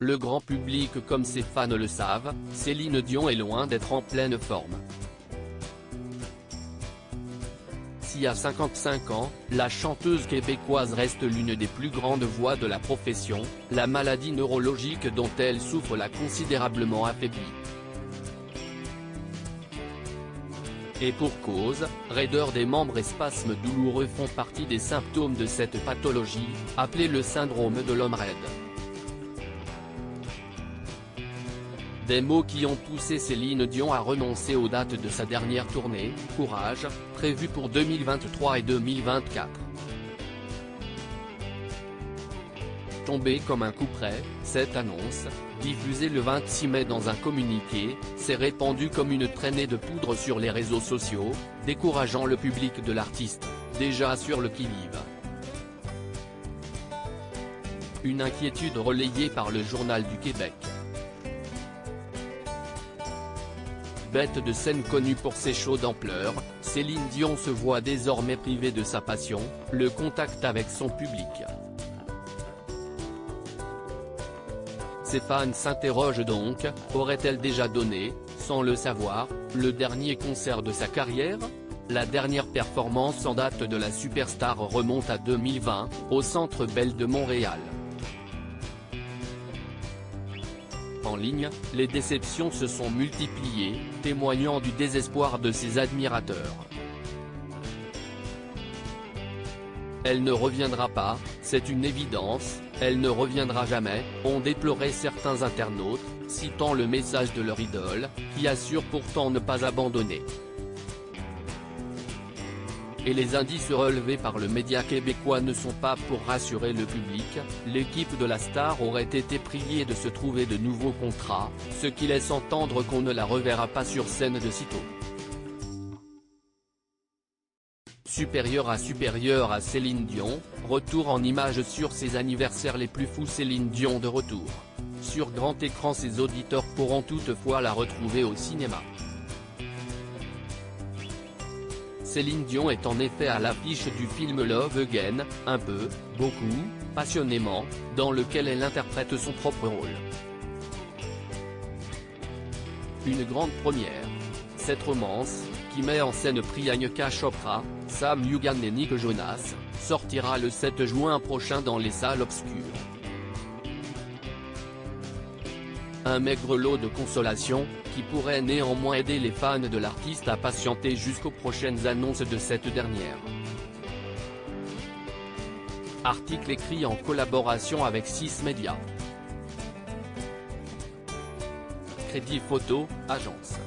Le grand public comme ses fans le savent, Céline Dion est loin d'être en pleine forme. Si à 55 ans, la chanteuse québécoise reste l'une des plus grandes voix de la profession, la maladie neurologique dont elle souffre l'a considérablement affaiblie. Et pour cause, raideur des membres et spasmes douloureux font partie des symptômes de cette pathologie, appelée le syndrome de l'homme raide. Des mots qui ont poussé Céline Dion à renoncer aux dates de sa dernière tournée, Courage, prévue pour 2023 et 2024. Tombée comme un coup près, cette annonce, diffusée le 26 mai dans un communiqué, s'est répandue comme une traînée de poudre sur les réseaux sociaux, décourageant le public de l'artiste, déjà sur le qui-vive. Une inquiétude relayée par le Journal du Québec. Bête de scène connue pour ses shows d'ampleur, Céline Dion se voit désormais privée de sa passion, le contact avec son public. Ses fans s'interrogent donc, aurait-elle déjà donné, sans le savoir, le dernier concert de sa carrière? La dernière performance en date de la superstar remonte à 2020, au Centre Bell de Montréal. En ligne, les déceptions se sont multipliées, témoignant du désespoir de ses admirateurs. Elle ne reviendra pas, c'est une évidence, elle ne reviendra jamais, ont déploré certains internautes, citant le message de leur idole, qui assure pourtant ne pas abandonner. Et les indices relevés par le média québécois ne sont pas pour rassurer le public, l'équipe de la star aurait été priée de se trouver de nouveaux contrats, ce qui laisse entendre qu'on ne la reverra pas sur scène de sitôt. Supérieur à Céline Dion, retour en images sur ses anniversaires les plus fous. Céline Dion de retour. Sur grand écran, ses auditeurs pourront toutefois la retrouver au cinéma. Céline Dion est en effet à l'affiche du film Love Again, un peu, beaucoup, passionnément, dans lequel elle interprète son propre rôle. Une grande première. Cette romance, qui met en scène Priyanka Chopra, Sam Eughan et Nick Jonas, sortira le 7 juin prochain dans les salles obscures. Un maigre lot de consolation, qui pourrait néanmoins aider les fans de l'artiste à patienter jusqu'aux prochaines annonces de cette dernière. Article écrit en collaboration avec 6 médias. Crédit photo, agence.